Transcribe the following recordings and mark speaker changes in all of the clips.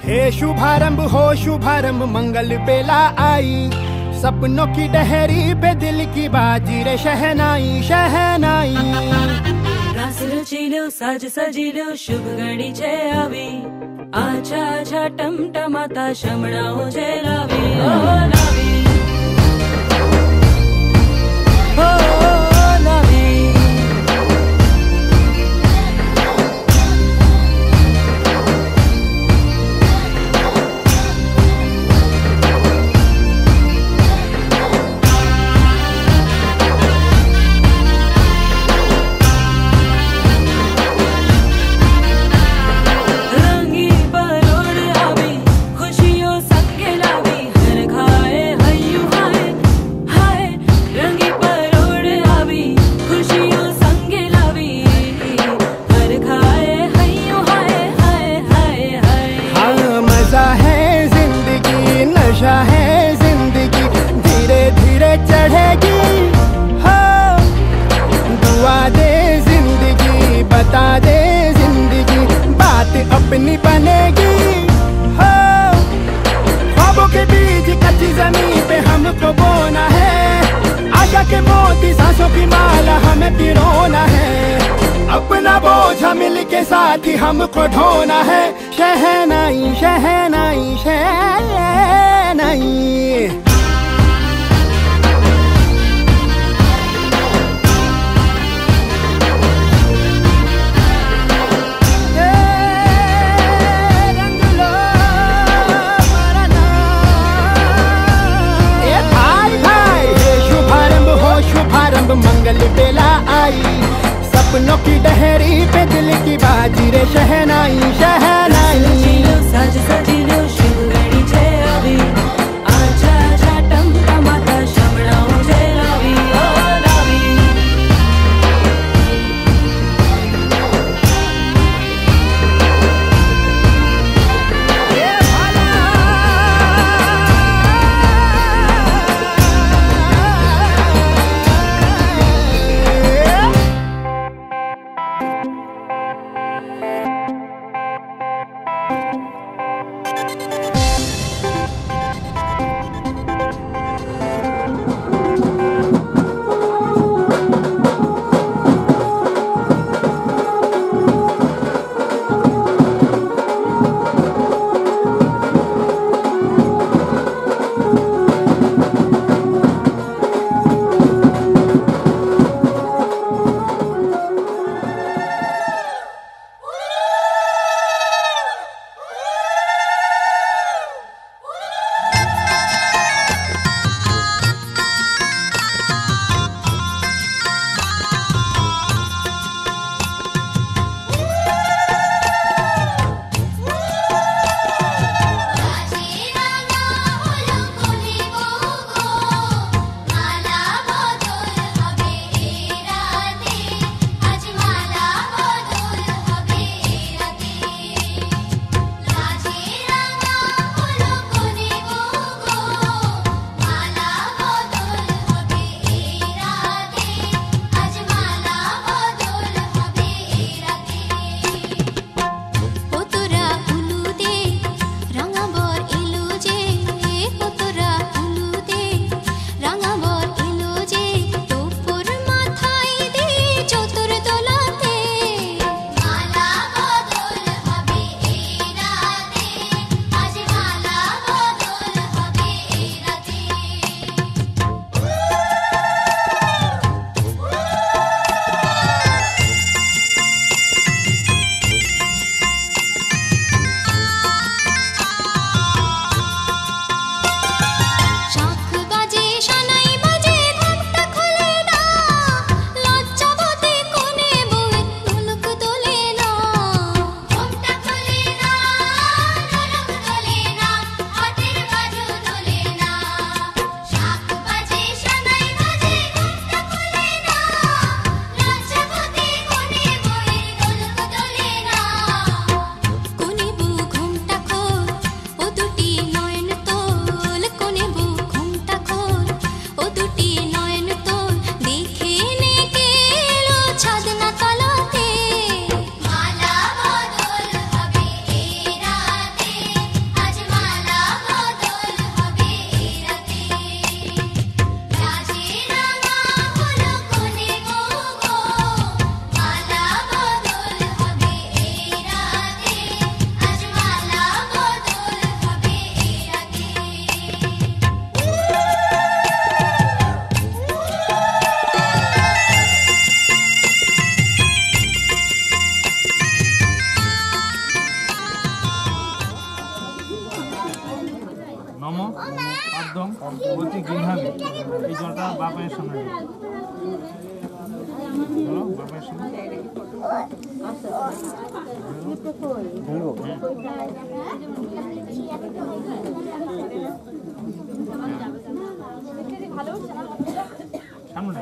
Speaker 1: हे शुभारंभ हो शुभारंभ मंगल बेला आई, सपनों की डहरी पे दिल की बाजी रे शहनाई शहनाई।
Speaker 2: रास रचिलो साज सजिलो शुभ घड़ी छे आवी, आछा आछा टमटमाता शमणाओ जे लावी ओ लावी ओ लावी।
Speaker 1: नशा है जिंदगी धीरे धीरे चढ़ेगी हो, दुआ दे जिंदगी बता दे जिंदगी बात अपनी बनेगी हो। ख्वाबों के बीज कच्ची जमीन पे हमको बोना है, आशा के मोती सांसों की माला हमें पिरोना है। अपना बोझा मिल के साथ ही हमको ढोना है, शहनाई शहनाई शहनाई। शुभारंभ हो शुभारंभ मंगल बेला आई, सपनों की डहरी पे दिल की बाजी रे शहनाई शहनाई।
Speaker 2: साज सजिलो शुभ घड़ी छे आवी, आछा आछा टमटमाता शमणाओ जे लावी ओ लावी।
Speaker 3: একদম অতি গৃহাবি এই জলটা বাপায়ের সামনে বলো বাপায়ের সামনে সামনে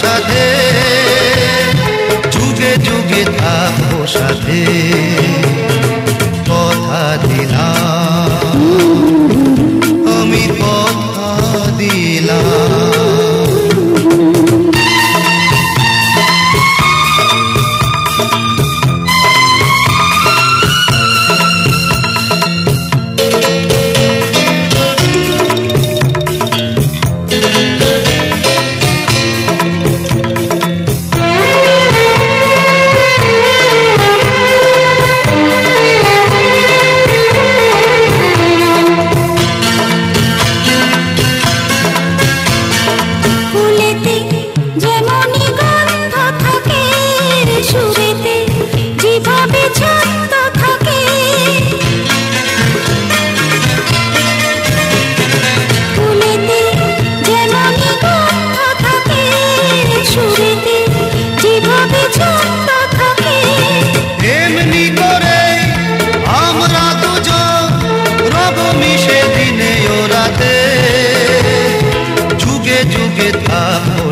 Speaker 4: সাথে যুগে যুগে থাকবো সাথে কথা দিলাম আমি কথা দিলাম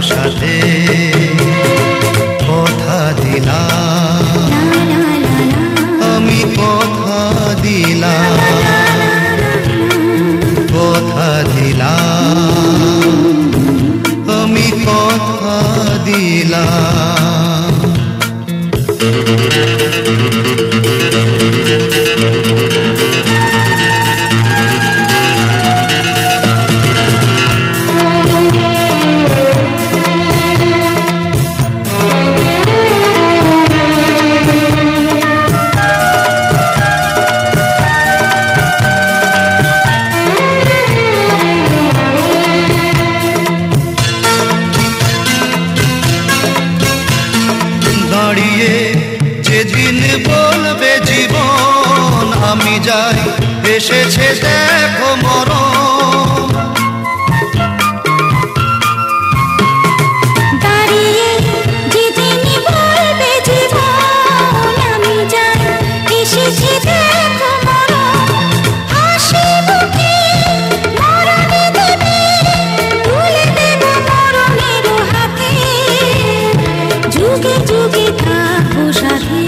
Speaker 4: সাথে কথা দিলাম আমি কথা দিলাম কথা দিলাম আমি কথা দিলাম বলবে জীবন আমি যাই এসেছে দেখো মরণ
Speaker 5: দাঁড়িয়ে যেদিন বলবে জীবন আমি যাই এসেছে দেখো মরণ হাসি মুখে মরণে দেবে তুলে দেব মরণের হাতে যুগে যুগে থাকবো সাথে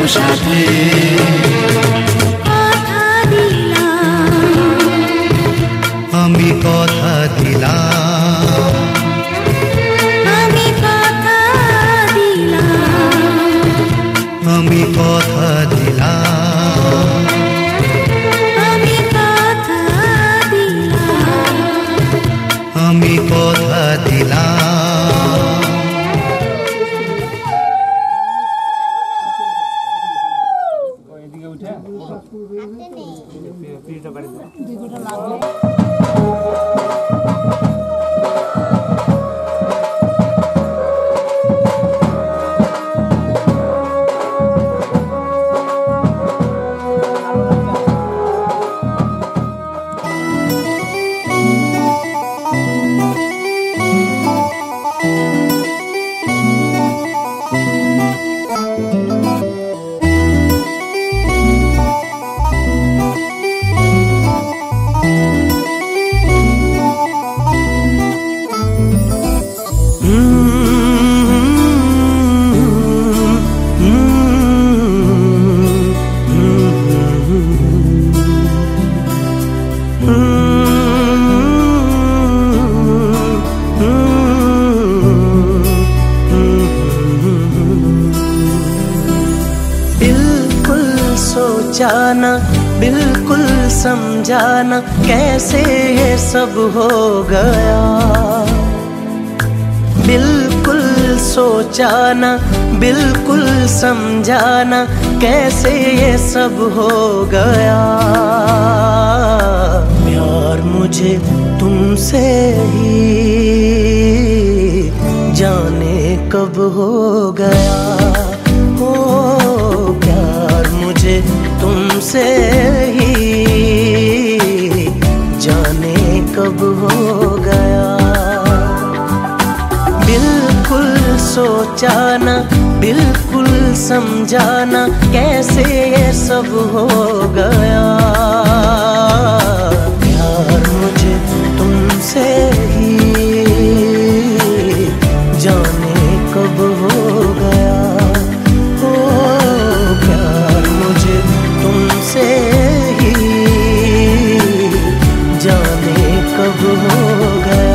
Speaker 5: সাথে কথা দিলাম আমি কথা দিলাম আমি কথা দিলাম আমি কথা দিলাম আমি কথা দিলাম আমি কথা দিলাম
Speaker 3: ପିଟା ପାରି ଦେ
Speaker 6: ଦିଗଟା ଲାଗେ
Speaker 7: जाना बिल्कुल समझाना कैसे ये सब हो गया, बिल्कुल सोचाना बिल्कुल समझाना कैसे ये सब हो गया। प्यार मुझे तुमसे ही जाने कब हो गया, हो प्यार मुझे तुमसे ही जाने कब हो गया। बिल्कुल सोचाना बिल्कुल समझाना कैसे ये सब हो गया। प्यार मुझे तुमसे ही जाने कब हो गया, हो प्यार मुझे तुमसे ही जाने कब हो गया।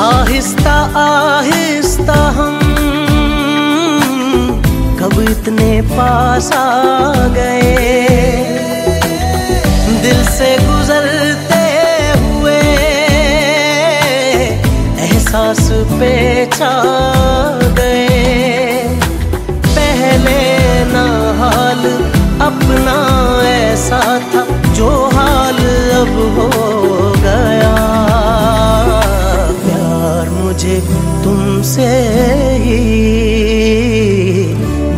Speaker 7: आहिस्ता आहिस्ता हम कब इतने पास आ गए, दिल से गुजरते हुए एहसास पे छा गए। पहले ना हाल अपना ऐसा था जो हाल अब हो गया। मुझे तुमसे ही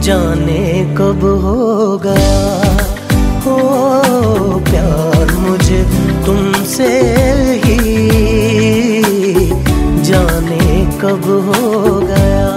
Speaker 7: जाने कब हो गया, हो प्यार मुझे तुमसे ही जाने कब हो गया।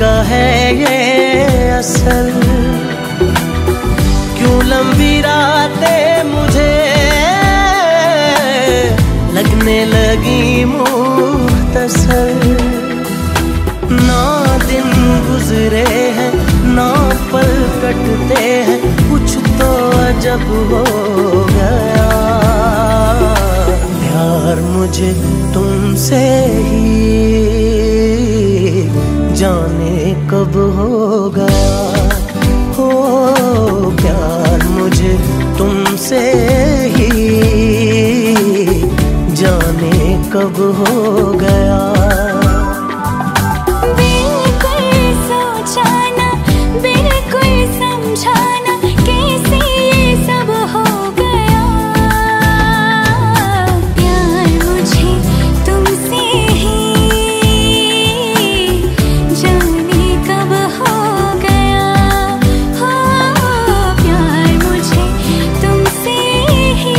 Speaker 7: का है ये असल। क्यों लंबी रातें मुझे लगने लगी मुख्तसर। ना दिन गुजरे हैं ना पल कटते हैं, कुछ तो अजब हो गया। प्यार मुझे तुमसे ही जाने कब हो गया। हो प्यार मुझे तुमसे ही जाने कब हो गया।
Speaker 5: बिल्कुल सोचा ना, बिल्कुल समझा ना, कैसे ये सब हो गया। प्यार मुझे तुमसे ही जाने कब हो गया। हो प्यार मुझे तुमसे ही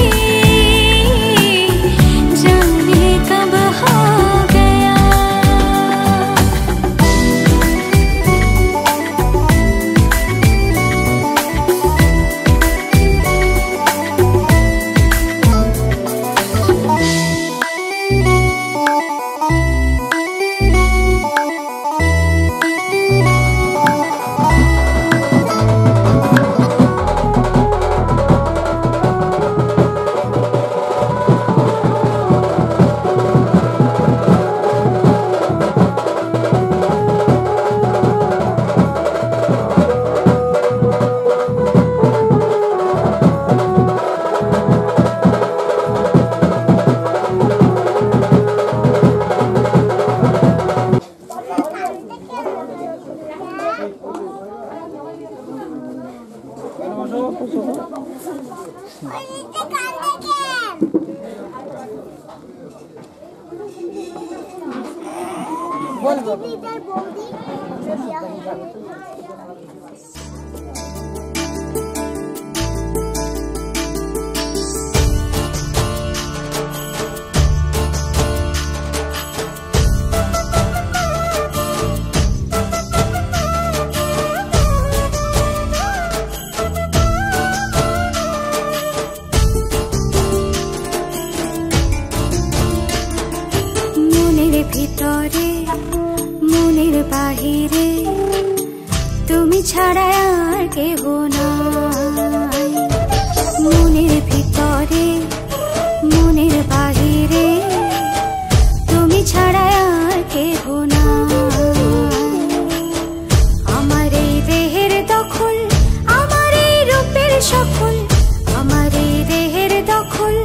Speaker 5: जाने कब हो गया। মনের ভিতরে মনের বাহিরে তুমি ছাড়া আর কেহ নাই। মনের ভিতরে মনের বাহিরে তুমি ছাড়া আর কেহ নাই। আমার এই দেহের দখল, আমার এই রূপের সকল, আমার এই দেহের দখল,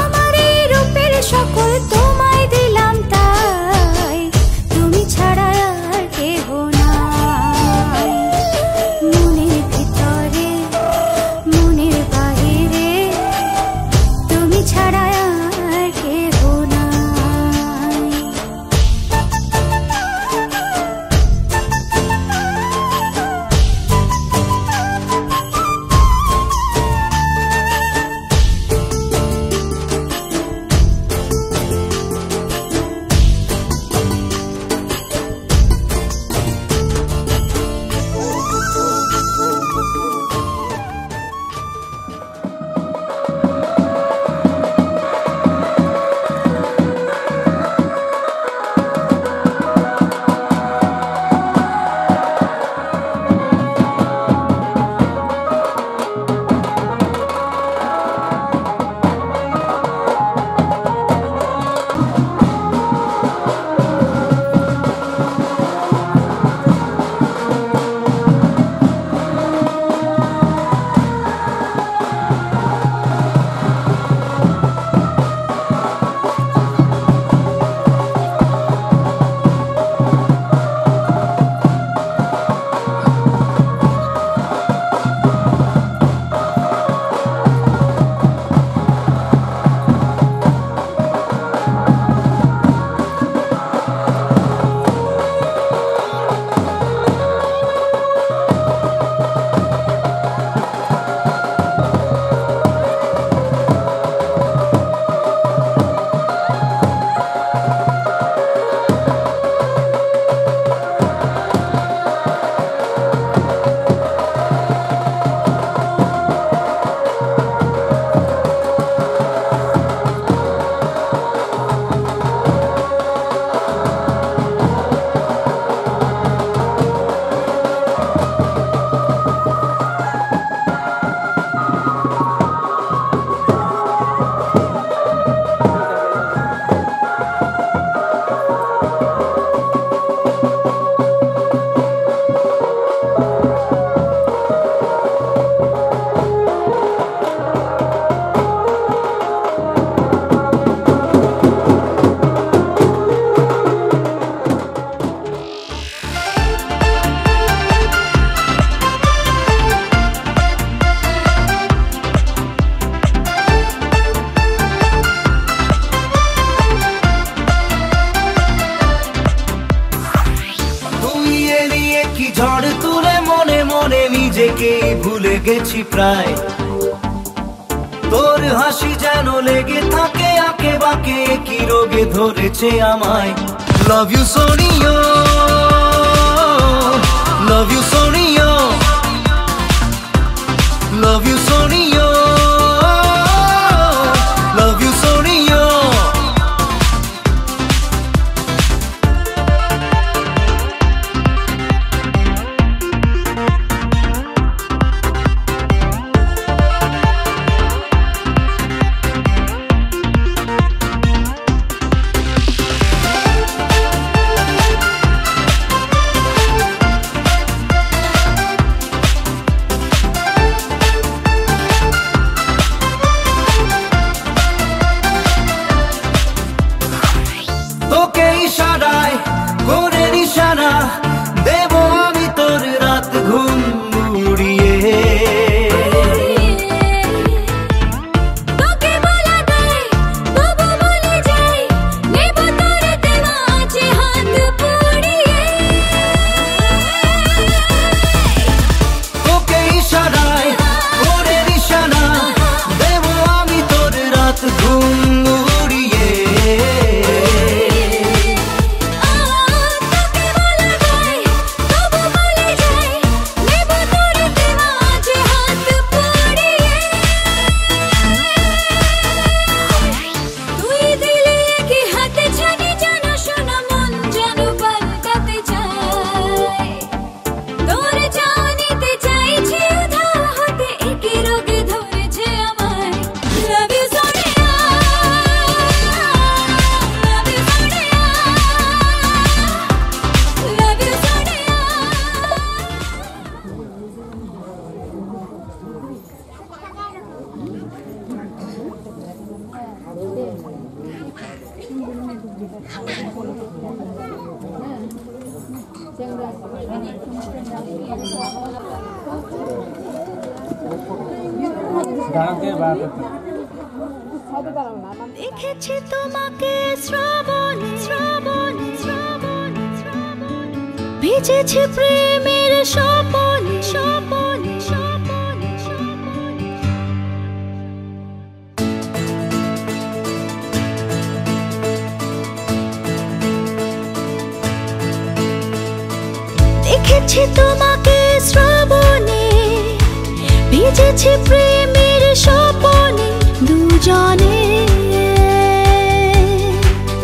Speaker 5: আমার এই রূপের সকল তোমায় দিলাম তাই, তুমি ছাড়া আর কেহ নাই। মনের ভিতরে মনের বাহিরে
Speaker 7: ভুলে গেছি প্রায় তোর হাসি যেন লেগে থাকে আঁকে বাঁকে কি রোগে ধরেছে আমায় Love you Sonia Love you Sonia Love you Sonia Love you Sonia তোকে ইশারায় করে নিশানা দেব আমি তোর রাত ঘুম উড়িয়ে
Speaker 5: তোকে বলা দেয় তবু বলে যাই নেব তোর দেওয়া আছে হাত পুড়িয়ে
Speaker 7: তোকে ইশারায় করে নিশানা দেব আমি তোর রাত ঘুম উড়িয়ে
Speaker 5: দেখেছি তোমাকে শ্রাবণে শ্রাবণে শ্রাবণে শ্রাবণে ভিজেছি প্রেমের স্বপনে স্বপনে স্বপনে স্বপনে দেখেছি তোমাকে শ্রাবণে ভিজেছি প্রেমের স্বপনে দুজনে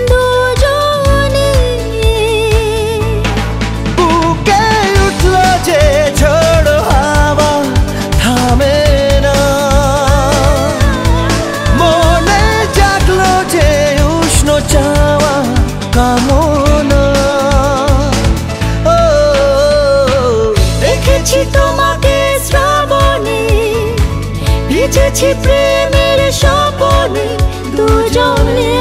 Speaker 5: দুজনে
Speaker 7: বুকে উঠলো যে ঝড় হাওয়া থামে না মনে জাগলো যে উষ্ণ চাওয়া কামনা ও
Speaker 5: দেখেছি তোমাকে শ্রাবণে ভিজেছি প্রেমের স্বপনে দুজনে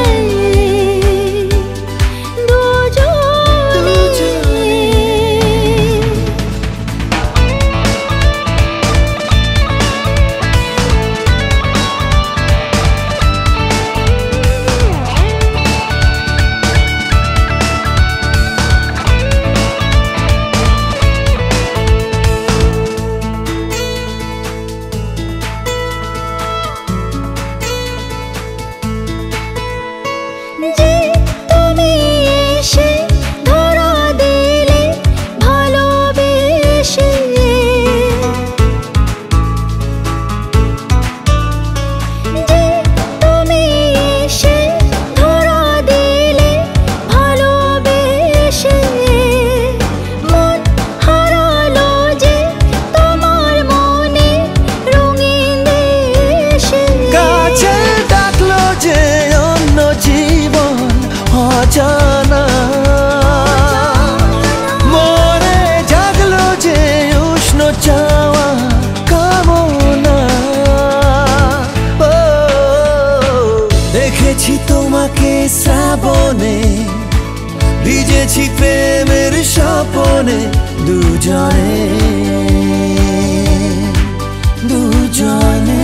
Speaker 7: জানা মনে জাগলো যে উষ্ণ চাওয়া কামনা ও দেখেছি তোমাকে শ্রাবণে ভিজেছি প্রেমের স্বপনে দুজনে দুজনে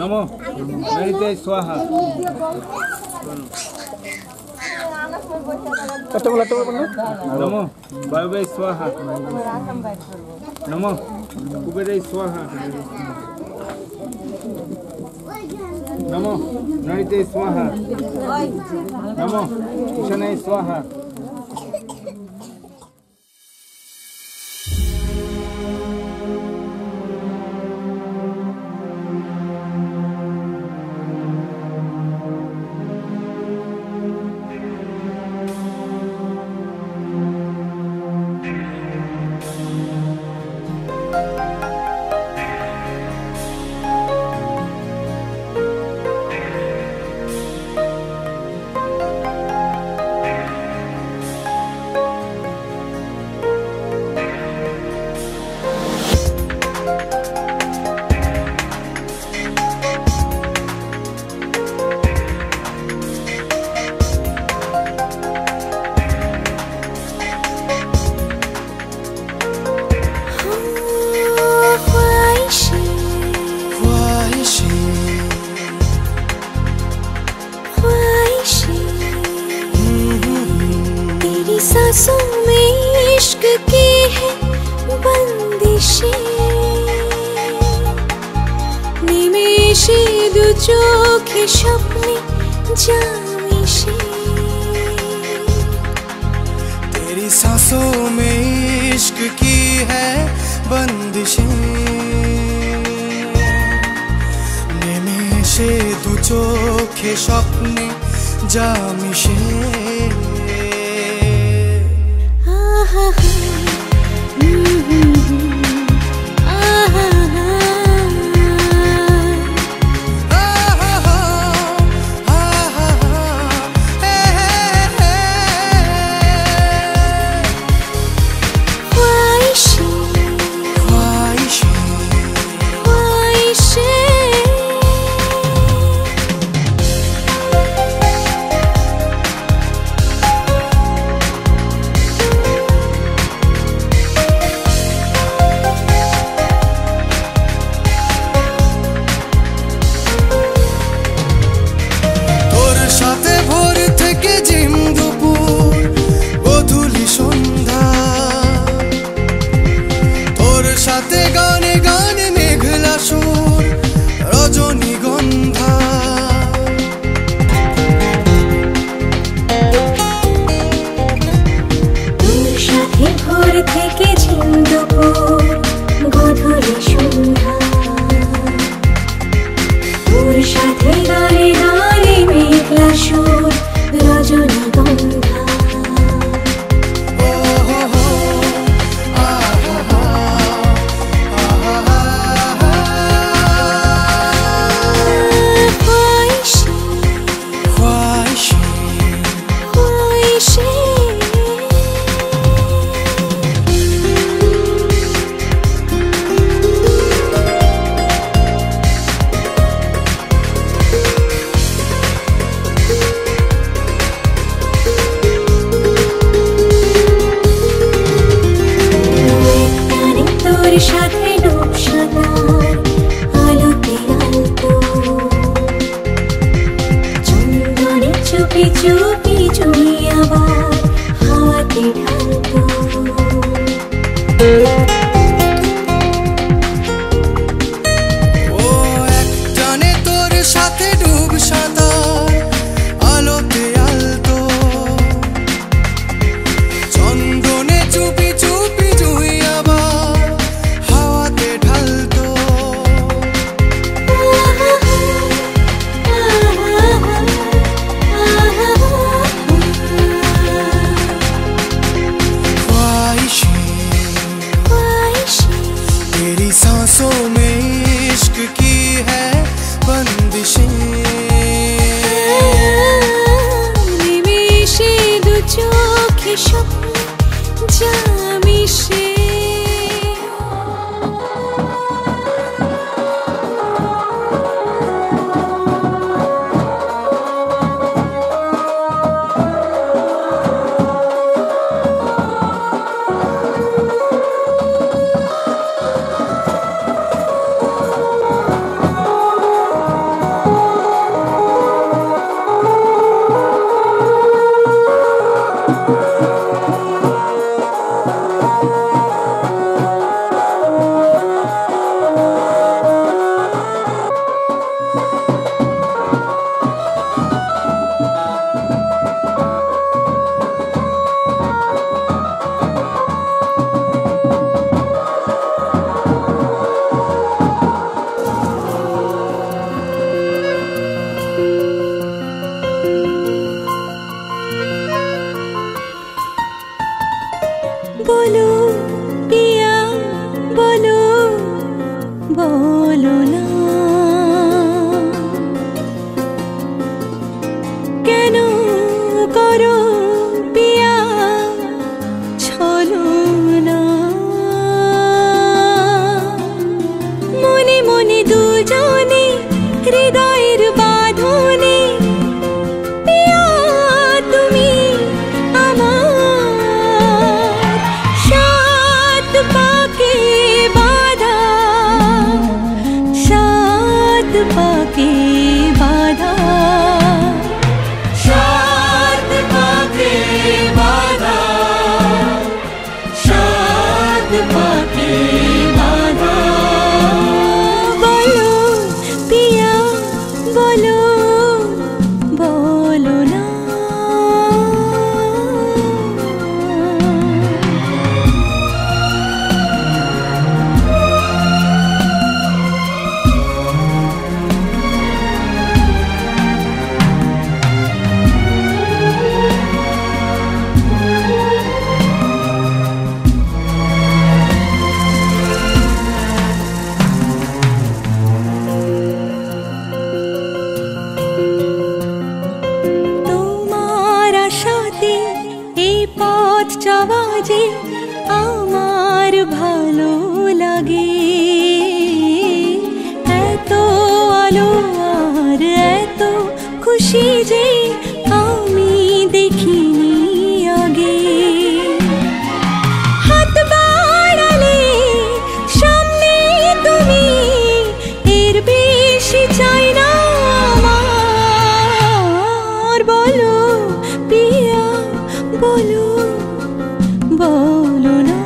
Speaker 3: নমো নৈতে স্বাহা नमो वायवे स्वाहा नमो कुबेरे स्वाहा नमो नैते स्वाहा नमो ईशाने स्वाहा
Speaker 5: सांसों में इश्क की है बंदिशें निमेषे दो चोखे सपने जामिशे
Speaker 6: तेरी सांसों में इश्क की है बंदिशें निमेषे दो चोखे सपने जामिशे
Speaker 2: বলো না কেন করো পিয়া ছলো না মনে মনে দুজনে হৃদয়ের বাঁধনে পিয়া তুমি আমার সাত পাকে বাঁধা সাত পাকে বাঁধা সাত পাকে বাঁধা সাত পাকে বাঁধা বলো পিয়া বলো বলো না তোমার আশাতে এই পথ চলা যে আমার ভালো লাগে এত আলো আর এত খুশি যে আমি দেখিনি আগে হাত বাড়ালে সামনে তুমি এর বেশি চাই না আমার বলো পিয়া বলো বলো না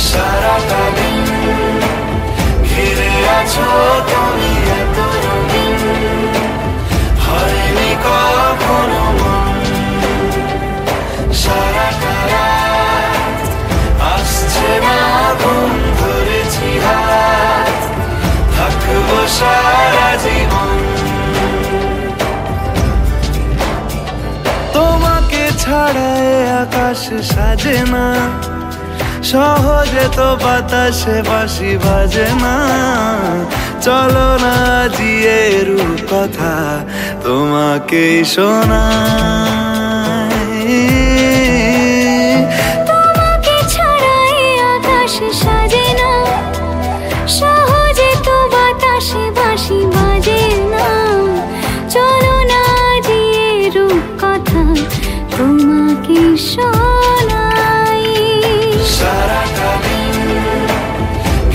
Speaker 6: সারাটা দিন ঘিরে আছো তুমি এত রঙিন হয়নি কখনো মন সারাটা রাত আসছে না ঘুম ধরেছি হাত থাকবো সারা জীবন তোমাকে ছাড়ায় আকাশ সাজে না সহজে তো বাতাসে বাঁশি বাজে না চলো না জিয়ে রূপ কথা তোমাকে শোনাই
Speaker 5: তোমাকে ছাড়াই আকাশ সাজে না সহজে তো বাতাসে বাঁশি বাজে না চলো না জিয়ে রূপ কথা তোমাকে শোনাই
Speaker 6: সারাটা দিন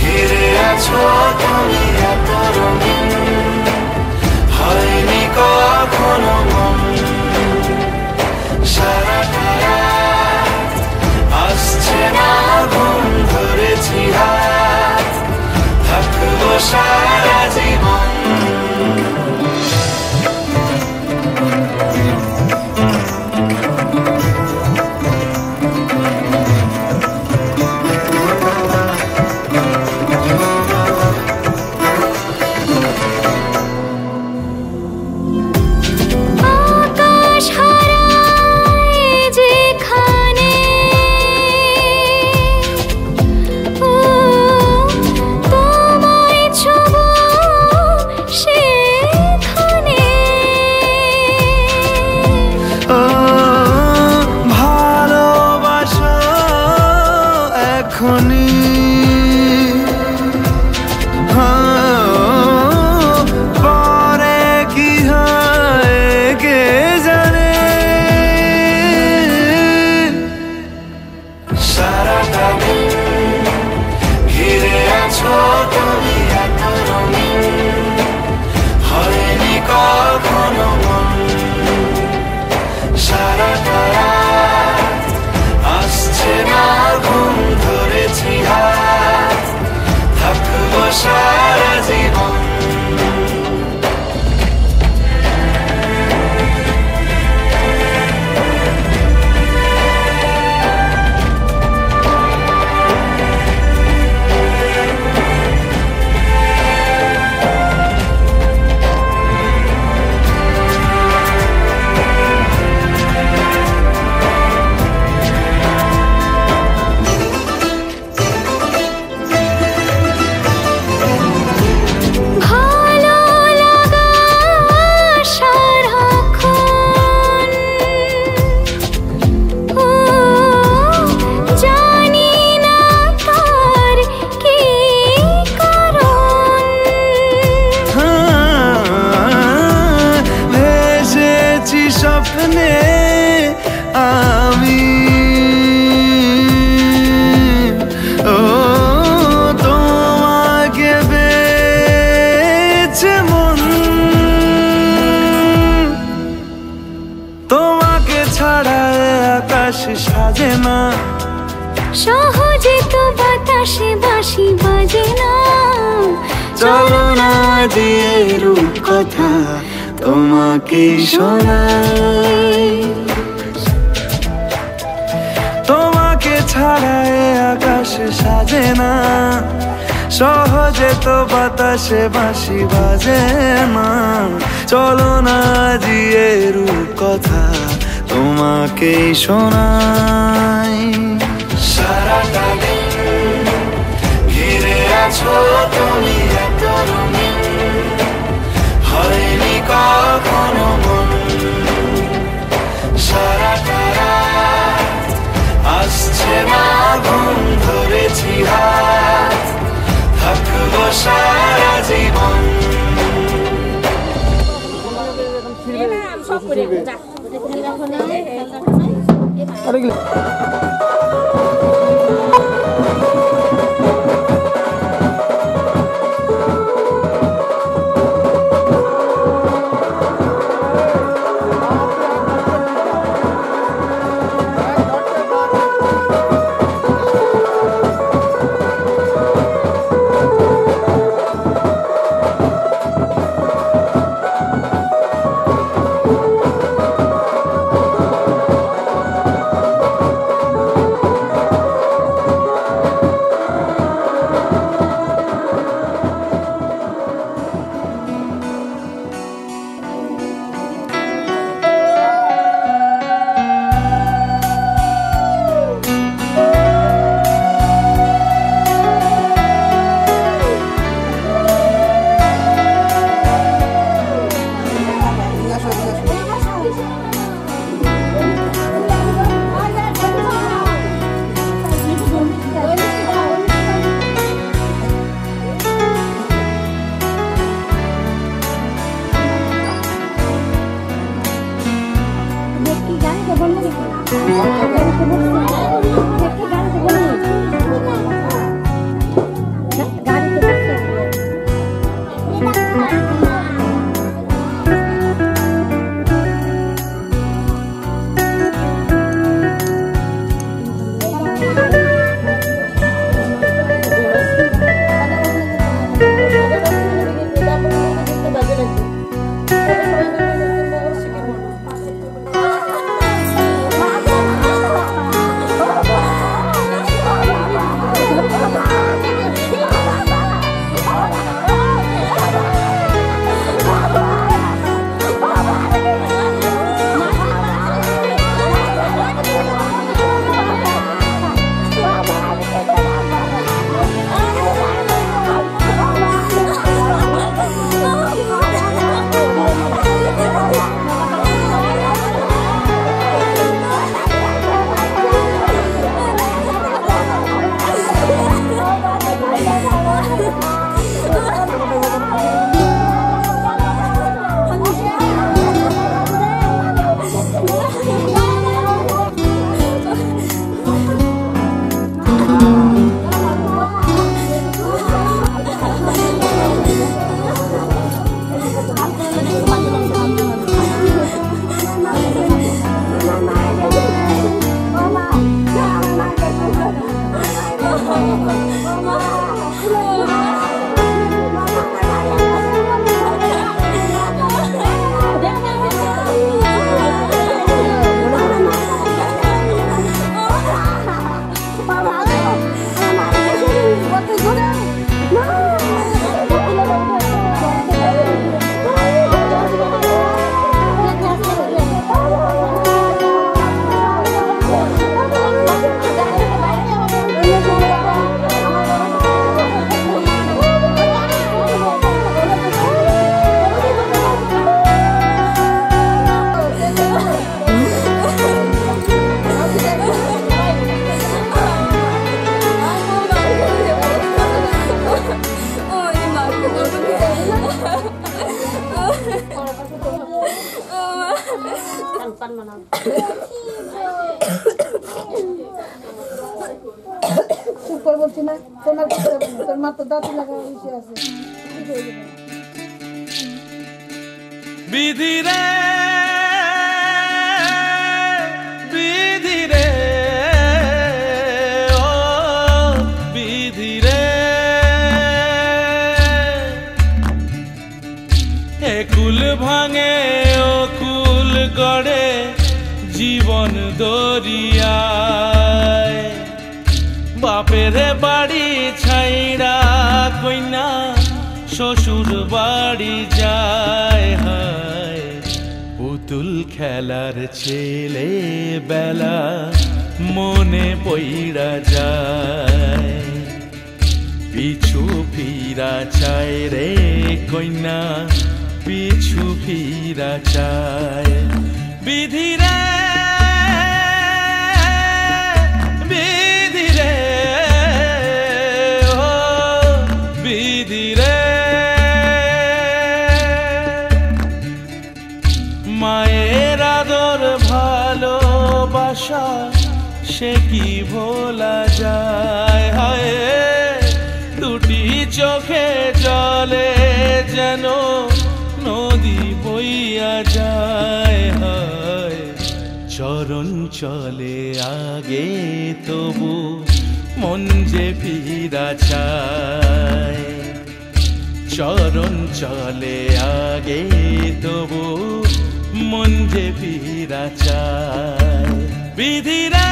Speaker 6: ঘিরে আছো তুমি এত রঙিন হয়নি কখনো মন এখনি পরে কি হয় কে জানে। সারাটা দিন ঘিরে আছো তুমি এত রঙিন, হয়নি কখনো মন সারাটা রাত আসছে না ঘুম, ধরেছি হাত থাকবো সারা জীবন। স্বপ্নে আমি তোমাকে পেয়েছে মন, তোমাকে ছাড়া আকাশ সাজে না,
Speaker 5: সহজে তো বাতাসে বাঁশি বাজে না।
Speaker 6: চলো না দিয়ে রূপকথা তোমাকে শোনাই, তোমাকে ছাড়া আকাশ সাজে না, সহজে তো বাতাসে বাঁশি বাজে না। চলো না দিয়ে রূপকথা তোমাকে শোনাই। সারাটা দিন ঘিরে আছো তুমি এত রঙিন, হয়নি কখনো মন সারাটা রাত আসছে না ঘুম, ধরেছি হাত থাকবো সারা জীবন।
Speaker 8: বলছি না তোমার করতে হবে না, তোর মা তো দাঁত লাগা বসে আছে কি করবে
Speaker 6: বিধি রে বিধি রে ও বিধি রে একুল ভাঙে ও কুল গড়ে জীবন দরিয়ায় বাপের বাড়ি ছাইড়া কইনা শ্বশুর বাড়ি যায় হায় পুতুল খেলার ছেলে বেলা মনে পইড়া যায় পিছু ফিরা চায় রে কইনা পিছু ফিরা চায় বিধি রে বিধি রে ও বিধি রে মায়ের আদর ভালোবাসা সে কি ভোলা যায় হায় দুটি চোখে জলে যেন নদী বইয়া যায় হায় চরণ চলে আগে তবু মন যে ফিরা চায় চরণ চলে আগে তবু মন যে ফিরা চায় বিধি রে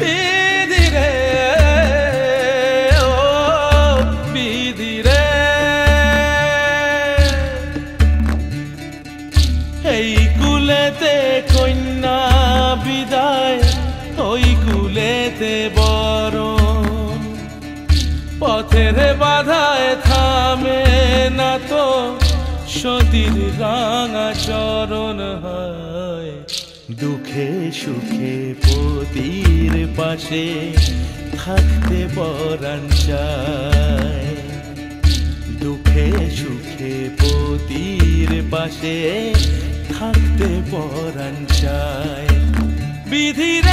Speaker 6: বিধি রে ও বিধি রে এই কুলেতে কন্যা বিদায় ওই কুলেতে বরণ পথের বাধায় থামে না তো সতীর রাঙা চরণ হয় দুঃখে সুখে পতির পাশে থাকতে পরাণ চায় দুঃখে সুখে পতির পাশে থাকতে পরাণ চায় বিধি রে